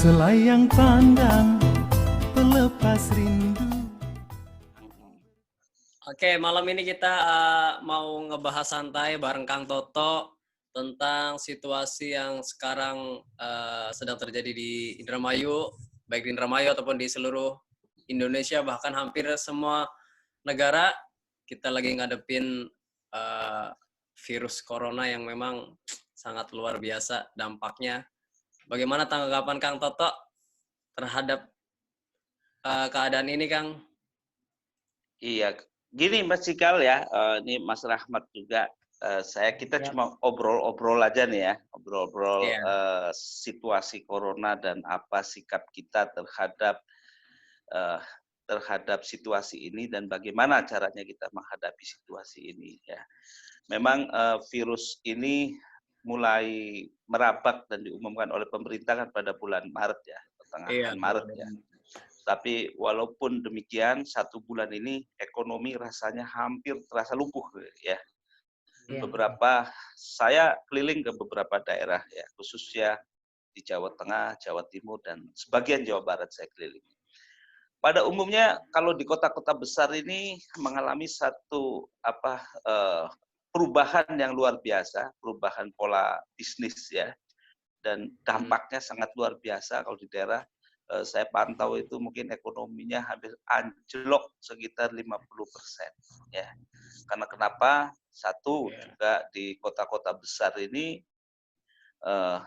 Selayang pandang pelepas rindu. Oke, malam ini kita mau ngebahas santai bareng Kang Toto tentang situasi yang sekarang sedang terjadi di Indramayu, baik di Indramayu ataupun di seluruh Indonesia, bahkan hampir semua negara kita lagi ngadepin virus corona yang memang sangat luar biasa dampaknya. Bagaimana tanggapan Kang Toto terhadap keadaan ini, Kang? Iya, gini Mas Cikal ya, ini Mas Rahmat juga. Kita cuma obrol-obrol aja nih ya, obrol-obrol situasi corona dan apa sikap kita terhadap situasi ini dan bagaimana caranya kita menghadapi situasi ini ya. Memang virus ini mulai merabak dan diumumkan oleh pemerintah kan pada bulan Maret ya, pertengahan Maret ya. Tapi walaupun demikian, 1 bulan ini ekonomi rasanya hampir terasa lumpuh ya. Saya keliling ke beberapa daerah ya, khususnya di Jawa Tengah, Jawa Timur, dan sebagian Jawa Barat saya keliling. Pada umumnya kalau di kota-kota besar ini mengalami satu perubahan yang luar biasa, perubahan pola bisnis ya, dan dampaknya sangat luar biasa. Kalau di daerah saya pantau itu mungkin ekonominya hampir anjlok sekitar 50% ya. Karena kenapa? Satu, juga di kota-kota besar ini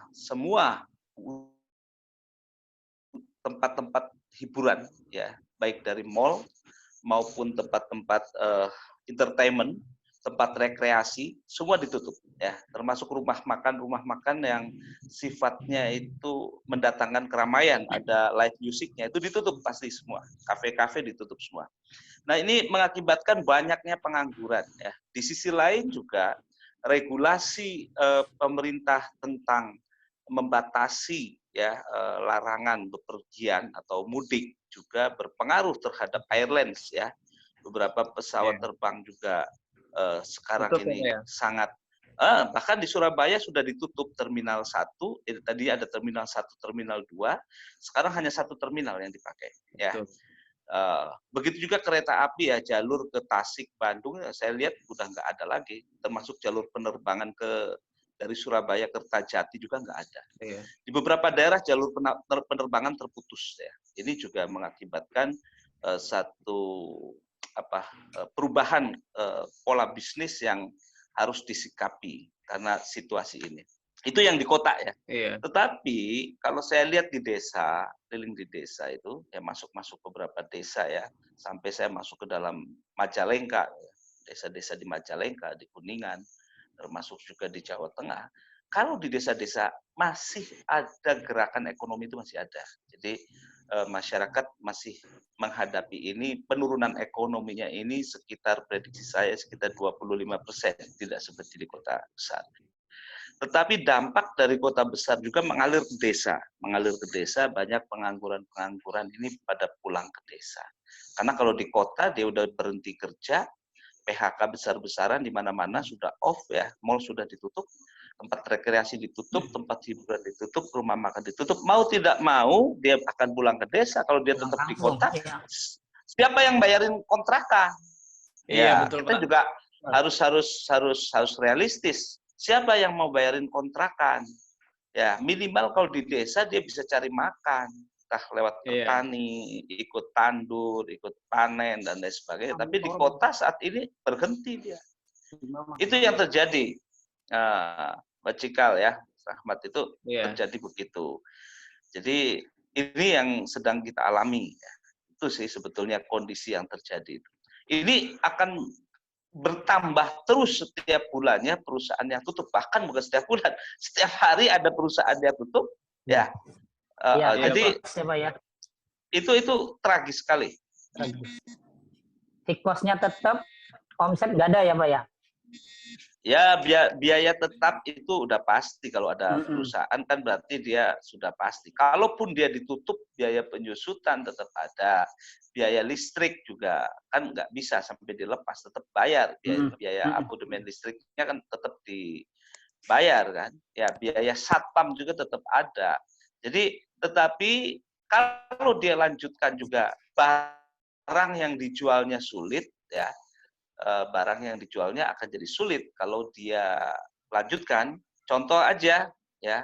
semua tempat-tempat hiburan ya, baik dari mall maupun tempat-tempat entertainment, tempat rekreasi, semua ditutup ya, termasuk rumah makan yang sifatnya itu mendatangkan keramaian, ada live musiknya, itu ditutup pasti semua, kafe-kafe ditutup semua. Nah, ini mengakibatkan banyaknya pengangguran ya. Di sisi lain juga regulasi pemerintah tentang membatasi ya larangan bepergian atau mudik juga berpengaruh terhadap airlines ya. Beberapa pesawat terbang juga sekarang ini sangat bahkan di Surabaya sudah ditutup terminal 1, tadi ada terminal 1, terminal 2, sekarang hanya 1 terminal yang dipakai ya. Begitu juga kereta api ya, jalur ke Tasik, Bandung saya lihat udah nggak ada lagi, termasuk jalur penerbangan dari Surabaya ke Kertajati juga nggak ada. Di beberapa daerah jalur penerbangan terputus ya. Ini juga mengakibatkan satu perubahan pola bisnis yang harus disikapi karena situasi ini. Itu yang di kota ya. Tetapi kalau saya lihat di desa, keliling di desa itu, ya masuk beberapa desa ya, sampai saya masuk ke dalam Majalengka, desa-desa di Majalengka, di Kuningan, termasuk juga di Jawa Tengah. Kalau di desa-desa masih ada gerakan ekonomi, itu masih ada. Jadi masyarakat masih menghadapi ini, penurunan ekonominya ini sekitar, prediksi saya sekitar 25%, tidak seperti di kota besar. Tetapi dampak dari kota besar juga mengalir ke desa. Mengalir ke desa, banyak pengangguran ini pada pulang ke desa. Karena kalau di kota dia udah berhenti kerja, PHK besar-besaran di mana-mana sudah off ya, mall sudah ditutup, tempat rekreasi ditutup, tempat hiburan ditutup, rumah makan ditutup. Mau tidak mau dia akan pulang ke desa. Kalau dia tetap di kota, siapa yang bayarin kontrakan? Ya, betul, kita Pak. Juga harus realistis. Siapa yang mau bayarin kontrakan? Ya, minimal kalau di desa dia bisa cari makan, entah lewat petani, ikut tandur, ikut panen dan lain sebagainya. Tapi di kota saat ini berhenti dia. Itu yang terjadi. Mbak Cikal ya, Rahmat, itu terjadi begitu. Jadi ini yang sedang kita alami. Ya. Itu sih sebetulnya kondisi yang terjadi. Ini akan bertambah terus setiap bulannya perusahaan yang tutup, bahkan bukan setiap bulan, setiap hari ada perusahaan yang tutup. Ya, jadi itu tragis sekali. Sikosnya tetap, omset nggak ada ya Pak ya? Ya, biaya tetap itu udah pasti. Kalau ada perusahaan kan berarti dia sudah pasti. Kalaupun dia ditutup, biaya penyusutan tetap ada. Biaya listrik juga kan nggak bisa sampai dilepas, tetap bayar. Biaya abonemen listriknya kan tetap dibayar kan. Ya, biaya satpam juga tetap ada. Jadi, tetapi kalau dia lanjutkan juga barang yang dijualnya sulit, ya, barang yang dijualnya akan jadi sulit kalau dia lanjutkan. Contoh aja, ya,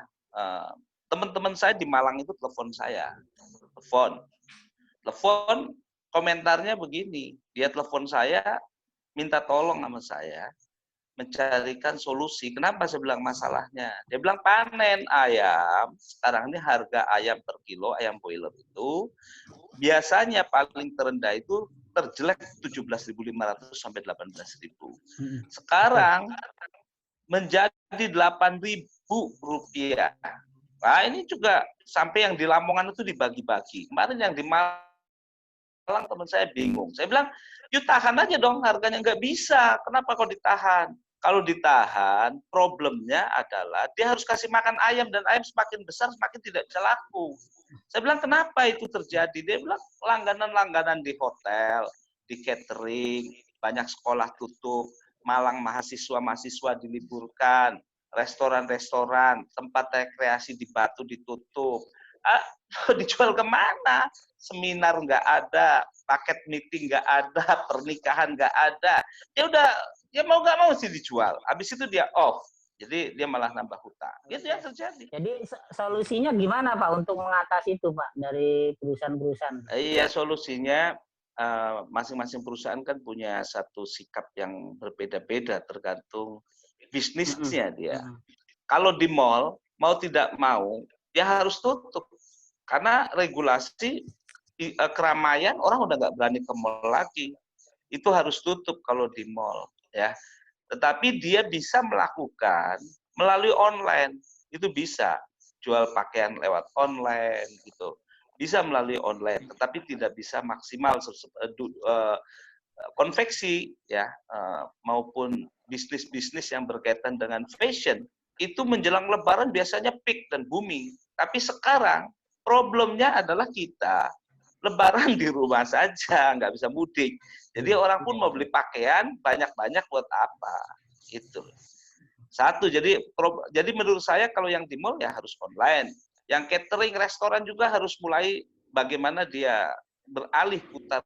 teman-teman saya di Malang itu telepon saya, telepon, komentarnya begini, dia telepon saya, minta tolong sama saya, mencarikan solusi. Kenapa saya bilang masalahnya? Dia bilang panen ayam, sekarang ini harga ayam per kilo, ayam broiler itu, biasanya paling terendah itu terjelek 17.500 sampai 18.000. Sekarang menjadi 8.000 rupiah. Nah ini juga sampai yang di Lamongan itu dibagi-bagi. Kemarin yang di Malang teman saya bingung. Saya bilang, yuk tahan aja dong harganya. Nggak bisa. Kenapa kok ditahan? Kalau ditahan, problemnya adalah dia harus kasih makan ayam, dan ayam semakin besar semakin tidak bisa laku. Saya bilang, kenapa itu terjadi? Dia bilang, langganan-langganan di hotel, di catering, banyak sekolah tutup, Malang mahasiswa-mahasiswa diliburkan, restoran-restoran, tempat rekreasi di Batu ditutup. Dijual kemana? Seminar nggak ada, paket meeting nggak ada, pernikahan nggak ada. Ya udah, ya mau nggak mau sih dijual. Habis itu dia off. Jadi dia malah nambah hutang. Itu yang terjadi. Jadi solusinya gimana Pak untuk mengatasi itu Pak dari perusahaan-perusahaan? Iya, solusinya masing-masing perusahaan kan punya satu sikap yang berbeda-beda tergantung bisnisnya dia. Kalau di mall, mau tidak mau, dia harus tutup. Karena regulasi keramaian, orang udah nggak berani ke mall lagi. Itu harus tutup kalau di mall, ya. Tetapi dia bisa melakukan melalui online, itu bisa jual pakaian lewat online, gitu. Bisa melalui online, tetapi tidak bisa maksimal konveksi, ya, maupun bisnis-bisnis yang berkaitan dengan fashion. Itu menjelang Lebaran biasanya peak dan booming. Tapi sekarang problemnya adalah kita Lebaran di rumah saja, nggak bisa mudik. Jadi orang pun mau beli pakaian banyak-banyak buat apa? Itu. Satu, jadi menurut saya kalau yang di mall ya harus online. Yang catering, restoran juga harus mulai bagaimana dia beralih putar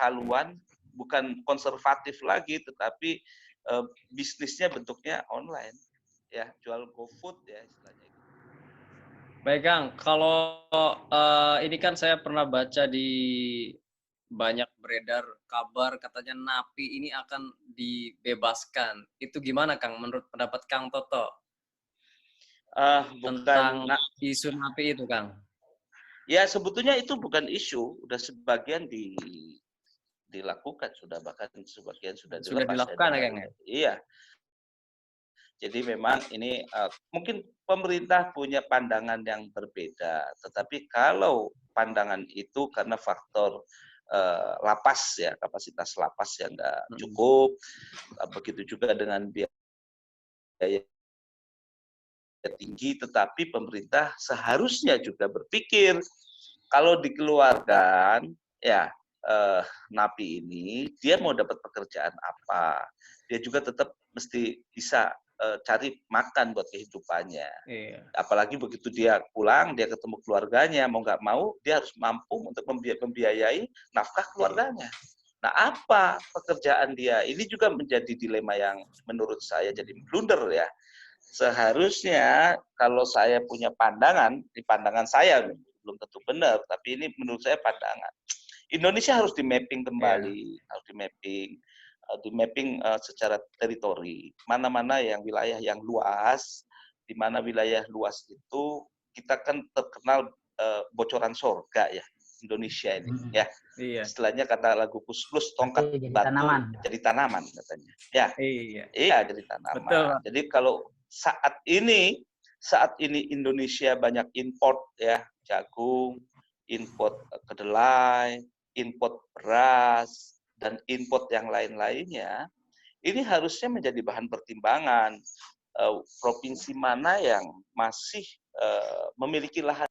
haluan, bukan konservatif lagi, tetapi bisnisnya bentuknya online. Ya, jual GoFood ya istilahnya. Baik Kang, kalau ini kan saya pernah baca di banyak beredar kabar katanya napi ini akan dibebaskan. Itu gimana Kang menurut pendapat Kang Toto? Tentang isu napi itu Kang? Ya sebetulnya itu bukan isu, udah sebagian dilakukan, sudah bahkan sebagian sudah dilakukan ya Kang? Iya. Jadi memang ini mungkin pemerintah punya pandangan yang berbeda, tetapi kalau pandangan itu karena faktor lapas ya, kapasitas lapas yang nggak cukup, begitu juga dengan biaya tinggi, tetapi pemerintah seharusnya juga berpikir kalau dikeluarkan ya napi ini, dia mau dapat pekerjaan apa, dia juga tetap mesti bisa cari makan buat kehidupannya. Iya. Apalagi begitu dia pulang, dia ketemu keluarganya, mau nggak mau, dia harus mampu untuk membiayai nafkah keluarganya. Nah, apa pekerjaan dia? Ini juga menjadi dilema yang menurut saya jadi blunder ya. Seharusnya kalau saya punya pandangan, di pandangan saya belum tentu benar, tapi ini menurut saya pandangan. Indonesia harus di-mapping kembali, harus di-mapping secara teritori. Mana-mana yang wilayah yang luas, di mana wilayah luas itu kita kan terkenal bocoran surga ya, Indonesia ini ya. Iya. Istilahnya kata lagu Kus Plus, tongkat batu jadi tanaman katanya. Ya. Iya, jadi tanaman. Betul. Jadi kalau saat ini Indonesia banyak import ya, jagung, import kedelai, import beras, dan import yang lain-lainnya, ini harusnya menjadi bahan pertimbangan provinsi mana yang masih memiliki lahan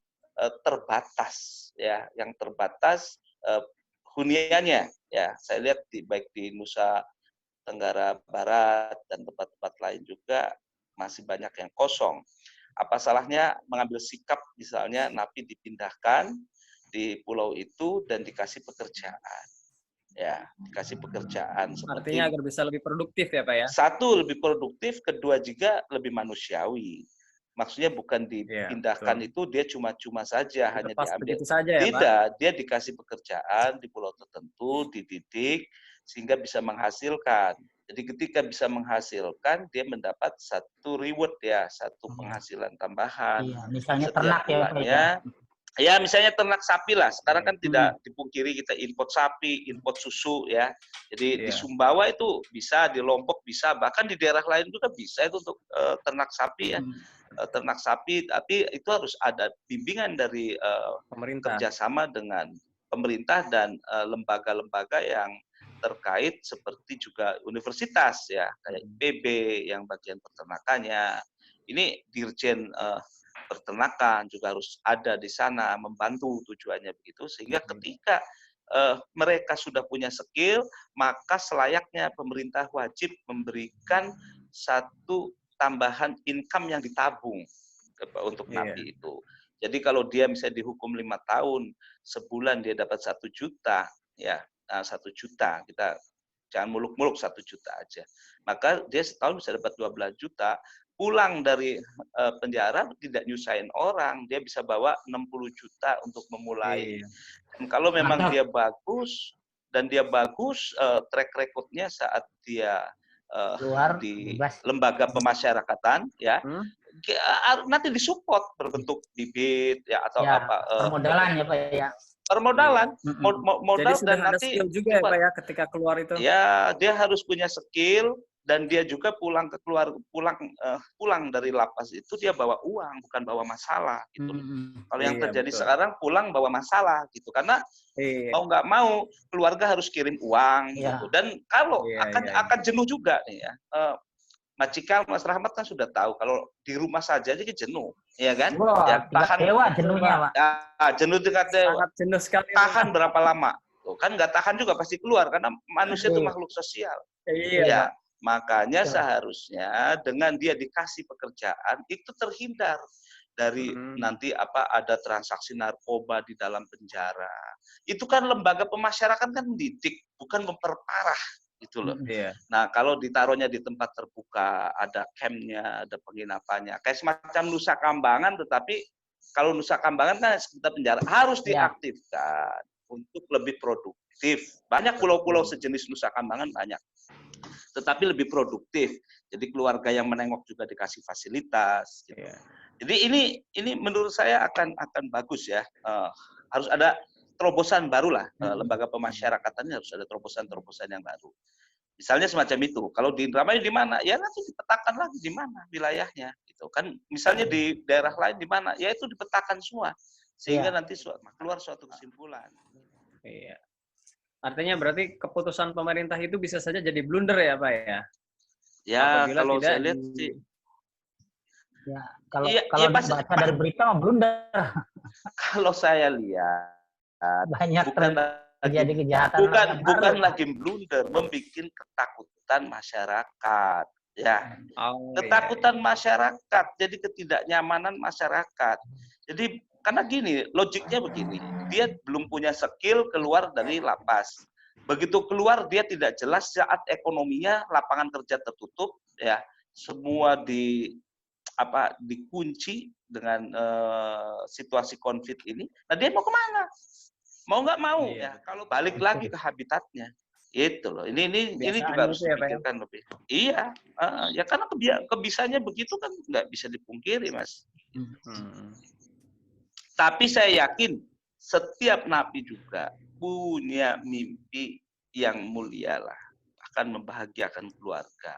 terbatas, ya, yang terbatas huniannya, ya. Saya lihat baik di Nusa Tenggara Barat dan tempat-tempat lain juga masih banyak yang kosong. apa salahnya mengambil sikap misalnya napi dipindahkan di pulau itu dan dikasih pekerjaan. Ya, dikasih pekerjaan seperti Artinya agar bisa lebih produktif ya Pak ya? Satu, lebih produktif, kedua juga lebih manusiawi. Maksudnya bukan dipindahkan itu dia cuma-cuma saja hanya Lepas diambil. begitu saja ya Pak? Tidak, dia dikasih pekerjaan di pulau tertentu, dididik sehingga bisa menghasilkan. Jadi ketika bisa menghasilkan, dia mendapat satu reward ya, satu penghasilan tambahan. Iya, misalnya setiap ternak ya Pak ya. bulannya. Ya, misalnya ternak sapi lah. Sekarang kan tidak dipungkiri kita import sapi, import susu ya. Jadi di Sumbawa itu bisa, di Lombok bisa, bahkan di daerah lain juga bisa itu untuk ternak sapi ya. Ternak sapi, tapi itu harus ada bimbingan dari pemerintah, kerjasama dengan pemerintah dan lembaga-lembaga yang terkait seperti juga universitas ya, kayak IPB yang bagian peternakannya. Ini Dirjen peternakan juga harus ada di sana membantu tujuannya begitu, sehingga ketika mereka sudah punya skill, maka selayaknya pemerintah wajib memberikan satu tambahan income yang ditabung untuk napi itu. Jadi kalau dia misalnya dihukum 5 tahun, sebulan dia dapat 1 juta, ya 1 juta, kita jangan muluk-muluk 1 juta aja. Maka dia setahun bisa dapat 12 juta, pulang dari penjara tidak nyusahin orang, dia bisa bawa 60 juta untuk memulai. Dan kalau memang dia bagus, track record-nya saat dia keluar di bebas. lembaga pemasyarakatan, ya, nanti disupport berbentuk bibit ya atau ya, apa permodalan ya Pak ya. Permodalan, modal. Jadi dan ada nanti skill juga ya Pak ya ketika keluar itu. Ya, dia harus punya skill dan dia juga pulang dari lapas itu dia bawa uang, bukan bawa masalah gitu. Kalau yang terjadi sekarang pulang bawa masalah gitu, karena mau nggak mau keluarga harus kirim uang gitu. Dan kalau akan jenuh juga nih ya. Majikan Mas Rahmat kan sudah tahu kalau di rumah saja aja jenuh, ya kan? Wah, ya tahan dewa jenuhnya Pak. Ya, jenuh tingkat dewa. Sangat jenuh sekali. Tahan berapa lama? Tuh, kan nggak tahan juga pasti keluar karena manusia itu makhluk sosial. Ya, makanya seharusnya dengan dia dikasih pekerjaan itu terhindar dari nanti ada transaksi narkoba di dalam penjara. Itu kan lembaga pemasyarakatan kan mendidik, bukan memperparah gitu loh. Nah, kalau ditaruhnya di tempat terbuka, ada campnya, ada penginapannya, kayak semacam Nusa Kambangan, tetapi kalau Nusa Kambangan kan sekitar penjara harus diaktifkan untuk lebih produktif. Banyak pulau-pulau sejenis Nusa Kambangan banyak, tetapi lebih produktif. Jadi keluarga yang menengok juga dikasih fasilitas. Gitu. Jadi ini menurut saya akan bagus ya. Harus ada terobosan baru lah. Lembaga pemasyarakatannya harus ada terobosan-terobosan yang baru. Misalnya semacam itu. Kalau di Indramayu di mana? Ya nanti dipetakan lagi di mana wilayahnya. Gitu kan. Misalnya di daerah lain di mana? Ya itu dipetakan semua. Sehingga nanti keluar suatu kesimpulan. Iya. Artinya berarti keputusan pemerintah itu bisa saja jadi blunder ya Pak ya? Ya, kalau saya lihat sih. Ya, kalau baca dari berita mah blunder. Kalau saya lihat banyak terjadi kejahatan. Bukan lagi blunder, membuat ketakutan masyarakat. Ya, ketakutan masyarakat, jadi ketidaknyamanan masyarakat. Jadi karena gini, logiknya begini, dia belum punya skill keluar dari lapas. Begitu keluar dia tidak jelas saat ekonominya, lapangan kerja tertutup, ya semua dikunci dengan situasi konflik ini. Nah dia mau kemana? Mau nggak mau ya? Kalau balik lagi ke habitatnya, itu loh. Ini juga harus dipikirkan lebih. Iya, ya karena kebiasaannya begitu kan nggak bisa dipungkiri, Mas. Tapi saya yakin setiap napi juga punya mimpi yang mulia lah, akan membahagiakan keluarga.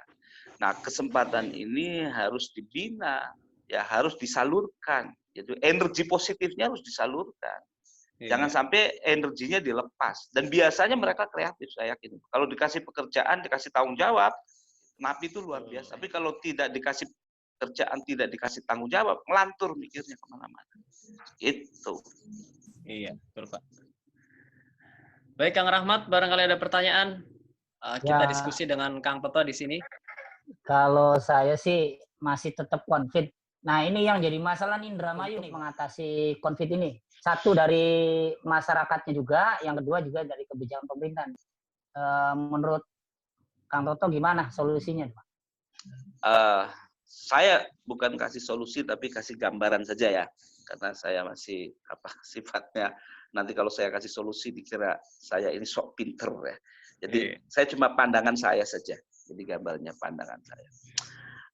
Nah, kesempatan ini harus dibina, ya harus disalurkan. Jadi energi positifnya harus disalurkan. Jangan sampai energinya dilepas. Dan biasanya mereka kreatif, saya yakin. Kalau dikasih pekerjaan, dikasih tanggung jawab, napi itu luar biasa. Tapi kalau tidak dikasih kerjaan, tidak dikasih tanggung jawab, ngelantur mikirnya kemana-mana. Itu. Iya, betul Pak. Baik Kang Rahmat, barangkali ada pertanyaan. Kita diskusi dengan Kang Toto di sini. Kalau saya sih masih tetap confident Nah, ini yang jadi masalah nih Indramayu nih mengatasi COVID ini. Satu dari masyarakatnya juga, yang kedua juga dari kebijakan pemerintah. Menurut Kang Toto gimana solusinya, Pak? Saya bukan kasih solusi tapi kasih gambaran saja ya, karena saya masih sifatnya nanti kalau saya kasih solusi dikira saya ini sok pinter ya. Jadi saya cuma pandangan saya saja. Jadi gambarnya pandangan saya.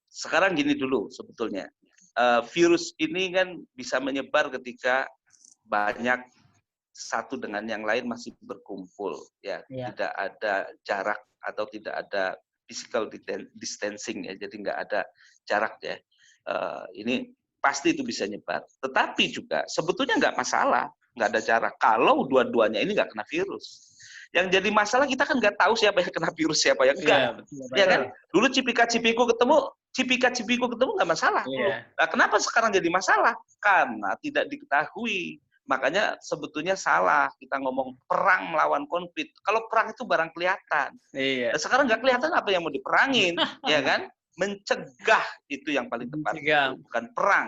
Sekarang gini dulu sebetulnya. Virus ini kan bisa menyebar ketika banyak satu dengan yang lain masih berkumpul ya. Tidak ada jarak atau tidak ada physical distancing ya, jadi nggak ada jarak ya. Ini pasti itu bisa nyebar. Tetapi juga sebetulnya nggak masalah, nggak ada jarak. Kalau dua-duanya ini nggak kena virus. Yang jadi masalah kita kan nggak tahu siapa yang kena virus, siapa yang enggak. Ya kan? Dulu Cipika-Cipiku ketemu nggak masalah. Nah, kenapa sekarang jadi masalah? Karena tidak diketahui. Makanya sebetulnya salah kita ngomong perang melawan konflik. Kalau perang itu barang kelihatan. Nah, sekarang nggak kelihatan apa yang mau diperangin, ya kan? Mencegah itu yang paling tepat, bukan perang.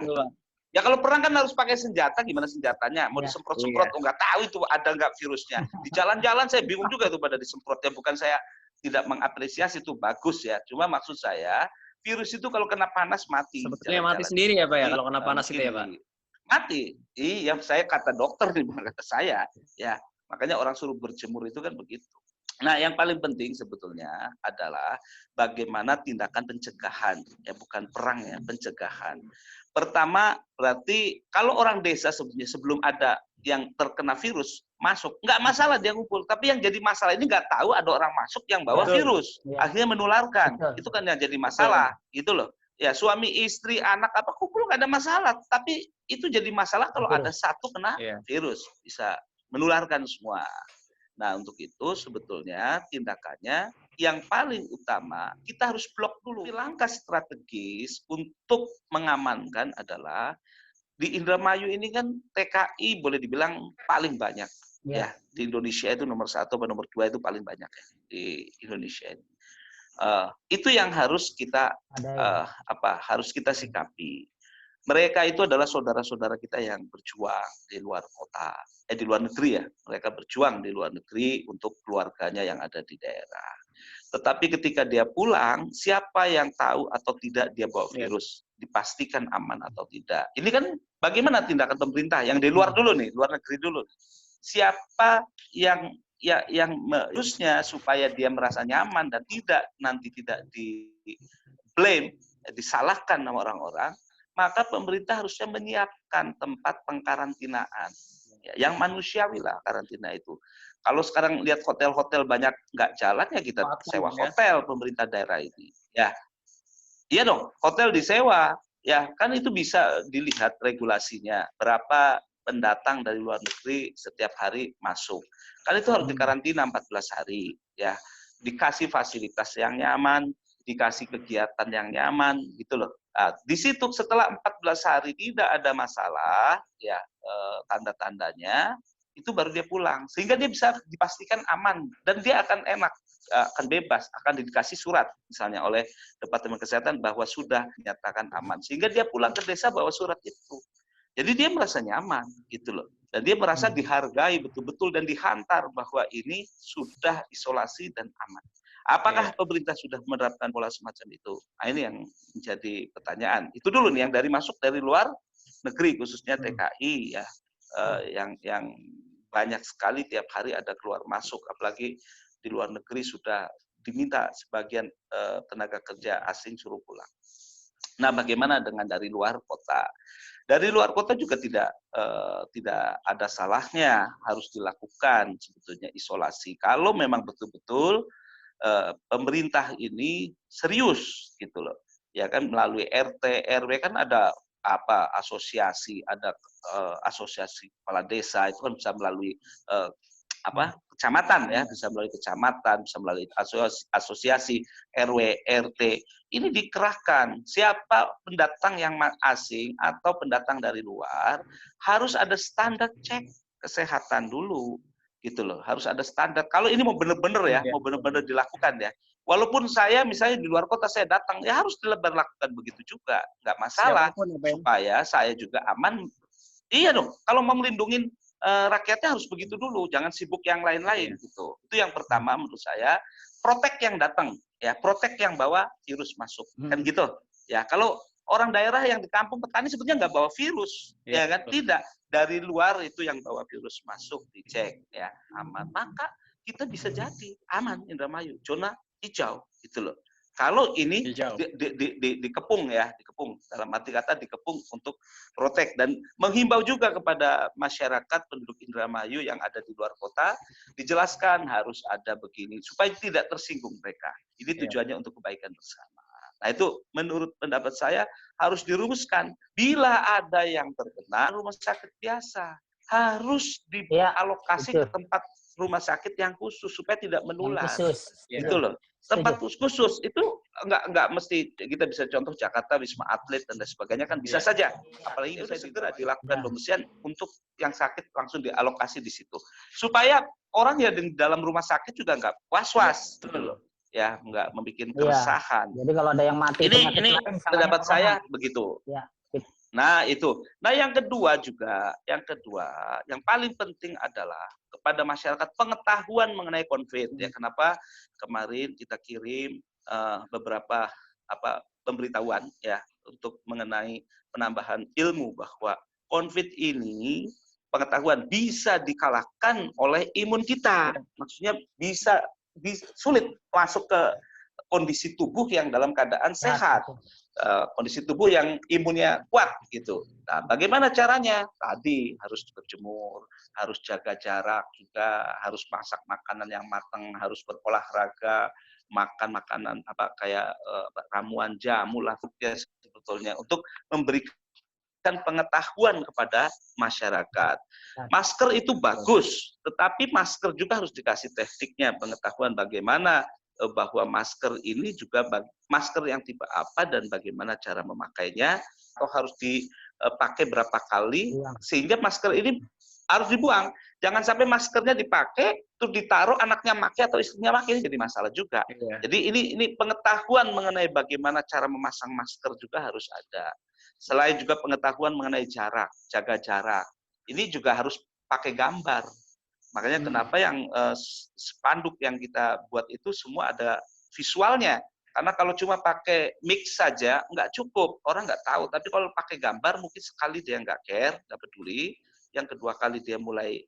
Ya kalau perang kan harus pakai senjata, gimana senjatanya? Mau disemprot-semprot, nggak tahu itu ada nggak virusnya. Di jalan-jalan saya bingung juga itu pada disemprot. Ya bukan saya tidak mengapresiasi, itu bagus ya. Cuma maksud saya, virus itu kalau kena panas mati. Sebetulnya mati sendiri ya Pak ya, kalau kena panas itu ya Pak? Mati. Iya, saya kata dokter nih, bukan kata saya. Ya, makanya orang suruh berjemur itu kan begitu. Nah, yang paling penting sebetulnya adalah bagaimana tindakan pencegahan, ya bukan perang ya, pencegahan. Pertama, berarti kalau orang desa sebetulnya sebelum ada yang terkena virus masuk, nggak masalah dia ngumpul. Tapi yang jadi masalah ini nggak tahu ada orang masuk yang bawa virus, akhirnya menularkan. Itu kan yang jadi masalah, gitu loh. Ya suami, istri, anak apa kumpul nggak ada masalah. Tapi itu jadi masalah kalau ada satu kena virus, bisa menularkan semua. Nah, untuk itu sebetulnya tindakannya yang paling utama, kita harus blok dulu. Langkah strategis untuk mengamankan adalah di Indramayu ini kan TKI boleh dibilang paling banyak. Ya, di Indonesia itu nomor 1 atau nomor 2 itu paling banyak ya, di Indonesia ini. Itu yang harus kita harus kita sikapi. Mereka itu adalah saudara-saudara kita yang berjuang di luar kota, di luar negeri ya. Mereka berjuang di luar negeri untuk keluarganya yang ada di daerah. Tetapi ketika dia pulang, siapa yang tahu atau tidak dia bawa virus, dipastikan aman atau tidak. Ini kan bagaimana tindakan pemerintah yang di luar dulu nih, luar negeri dulu. Siapa yang harusnya supaya dia merasa nyaman dan tidak di blame, disalahkan sama orang-orang, maka pemerintah harusnya menyiapkan tempat pengkarantinaan yang manusiawi lah karantina itu. Kalau sekarang lihat hotel-hotel banyak nggak jalan ya kita sewa hotel pemerintah daerah ini. Ya, iya dong, hotel disewa. Ya, kan itu bisa dilihat regulasinya. Berapa pendatang dari luar negeri setiap hari masuk. Kan itu harus dikarantina 14 hari. Ya, dikasih fasilitas yang nyaman, dikasih kegiatan yang nyaman, gitu loh. Nah, di situ setelah 14 hari tidak ada masalah, ya tanda-tandanya, itu baru dia pulang. Sehingga dia bisa dipastikan aman dan dia akan enak, akan bebas, akan dikasih surat misalnya oleh Departemen Kesehatan bahwa sudah dinyatakan aman. Sehingga dia pulang ke desa bawa surat itu. Jadi dia merasa nyaman, gitu loh. Dan dia merasa dihargai betul-betul dan dihantar bahwa ini sudah isolasi dan aman. Apakah pemerintah sudah menerapkan pola semacam itu? Nah, ini yang menjadi pertanyaan. Itu dulu nih yang masuk dari luar negeri, khususnya TKI ya, yang banyak sekali tiap hari ada keluar masuk, apalagi di luar negeri sudah diminta sebagian tenaga kerja asing suruh pulang. Nah, bagaimana dengan dari luar kota? Dari luar kota juga tidak ada salahnya harus dilakukan sebetulnya isolasi. Kalau memang betul-betul pemerintah ini serius gitu loh, ya kan melalui RT RW kan ada asosiasi, ada asosiasi kepala desa itu kan bisa melalui kecamatan ya, bisa melalui kecamatan, bisa melalui asosiasi RW RT. Ini dikerahkan siapa pendatang yang asing atau pendatang dari luar harus ada standar cek kesehatan dulu. Gitu loh, harus ada standar. Kalau ini mau benar-benar ya, mau benar-benar dilakukan ya, Walaupun saya misalnya di luar kota saya datang, ya harus dilakukan begitu juga, nggak masalah. Supaya saya juga aman. Iya dong, kalau mau melindungi rakyatnya harus begitu dulu, jangan sibuk yang lain-lain gitu. Itu yang pertama menurut saya, protek yang datang, ya protek yang bawa virus masuk, kan gitu. Ya kalau orang daerah yang di kampung petani sebetulnya nggak bawa virus, ya kan? Tidak, dari luar itu yang bawa virus masuk, dicek, ya aman. Maka kita bisa jadi aman Indramayu, zona hijau, gitu loh. Kalau ini dikepung ya, dikepung dalam arti kata dikepung untuk protek dan menghimbau juga kepada masyarakat penduduk Indramayu yang ada di luar kota, dijelaskan harus ada begini supaya tidak tersinggung mereka. Ini tujuannya untuk kebaikan bersama. Nah itu menurut pendapat saya harus dirumuskan. Bila ada yang terkena rumah sakit biasa, harus dialokasi ke tempat rumah sakit yang khusus supaya tidak menular. Itu loh. Tempat khusus itu nggak mesti kita bisa contoh Jakarta Wisma Atlet dan lain sebagainya kan bisa saja. Apalagi itu saya segera dilakukan pembersihan untuk yang sakit langsung dialokasi di situ. Supaya orang ya di dalam rumah sakit juga nggak was-was gitu loh. Ya nggak membuat keresahan. Jadi kalau ada yang mati ini pendapat saya begitu. Ya. Nah itu. Nah yang kedua juga, yang paling penting adalah kepada masyarakat pengetahuan mengenai COVID. Ya kenapa kemarin kita kirim beberapa pemberitahuan ya untuk mengenai penambahan ilmu bahwa COVID ini pengetahuan bisa dikalahkan oleh imun kita. Maksudnya bisa sulit masuk ke kondisi tubuh yang dalam keadaan sehat. Kondisi tubuh yang imunnya kuat gitu. Nah, bagaimana caranya? Tadi harus berjemur, harus jaga jarak juga, harus masak makanan yang matang, harus berolahraga, makan makanan kayak ramuan jamu lah ya sebetulnya untuk memberikan pengetahuan kepada masyarakat. Masker itu bagus, tetapi masker juga harus dikasih tekniknya, pengetahuan bagaimana bahwa masker ini juga masker yang tipe apa dan bagaimana cara memakainya, atau harus dipakai berapa kali, sehingga masker ini harus dibuang. Jangan sampai maskernya dipakai, terus ditaruh anaknya pakai atau istrinya pakai, ini jadi masalah juga. Jadi ini pengetahuan mengenai bagaimana cara memasang masker juga harus ada. Selain juga pengetahuan mengenai jarak, jaga jarak. Ini juga harus pakai gambar. Makanya kenapa yang spanduk yang kita buat itu semua ada visualnya. Karena kalau cuma pakai mix saja, nggak cukup. Orang nggak tahu. Tapi kalau pakai gambar, mungkin sekali dia nggak care, nggak peduli. Yang kedua kali dia mulai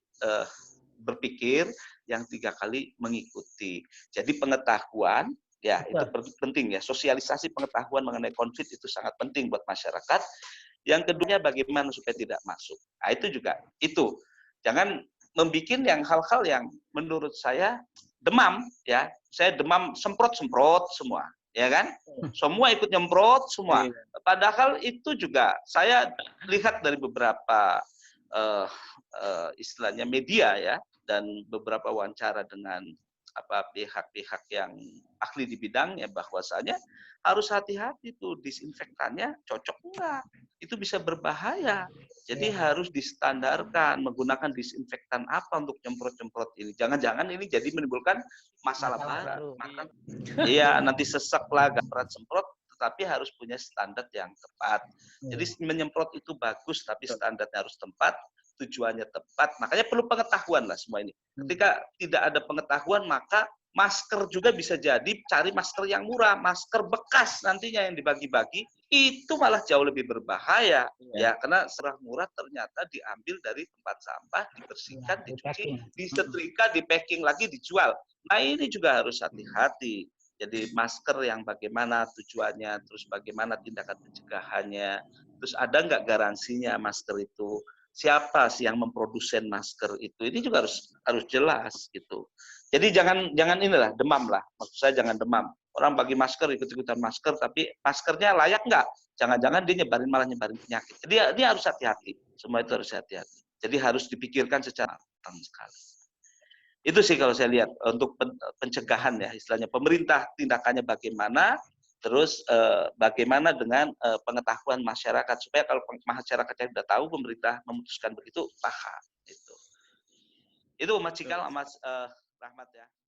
berpikir, yang tiga kali mengikuti. Jadi pengetahuan, ya itu penting ya. Sosialisasi pengetahuan mengenai COVID itu sangat penting buat masyarakat. Yang keduanya bagaimana supaya tidak masuk. Nah itu juga, itu. Jangan membuat yang hal-hal yang menurut saya demam ya, saya demam semprot semua, ya kan? Semua ikut nyemprot semua. Padahal itu juga saya lihat dari beberapa istilahnya media ya dan beberapa wawancara dengan pihak-pihak yang ahli di bidangnya bahwasanya harus hati-hati tuh disinfektannya cocok enggak, itu bisa berbahaya. Jadi harus distandarkan menggunakan disinfektan apa untuk nyemprot-nyemprot ini. Jangan-jangan ini jadi menimbulkan masalah baru. Maka iya nanti sesek lah berat semprot, tetapi harus punya standar yang tepat. Jadi menyemprot itu bagus, tapi standarnya harus tepat, tujuannya tepat. Makanya perlu pengetahuan lah semua ini. Ketika tidak ada pengetahuan, maka masker juga bisa jadi cari masker yang murah, masker bekas nantinya yang dibagi-bagi, itu malah jauh lebih berbahaya. Ya, karena serah murah ternyata diambil dari tempat sampah, dibersihkan, dicuci, disetrika, di-packing lagi, dijual. Nah, ini juga harus hati-hati. Jadi masker yang bagaimana tujuannya, terus bagaimana tindakan pencegahannya, terus ada nggak garansinya masker itu, siapa sih yang memprodusen masker itu, ini juga harus jelas gitu. Jadi jangan inilah demam lah, maksud saya jangan demam. Orang bagi masker ikut-ikutan masker, tapi maskernya layak nggak? Jangan-jangan dia malah nyebarin penyakit. Jadi dia harus hati-hati, semua itu harus hati-hati. Jadi harus dipikirkan secara matang sekali. Itu sih kalau saya lihat untuk pencegahan ya, istilahnya pemerintah tindakannya bagaimana, terus bagaimana dengan pengetahuan masyarakat supaya kalau masyarakat yang sudah tahu pemerintah memutuskan begitu paham. Itu Mas Cikal, Mas Rahmat ya.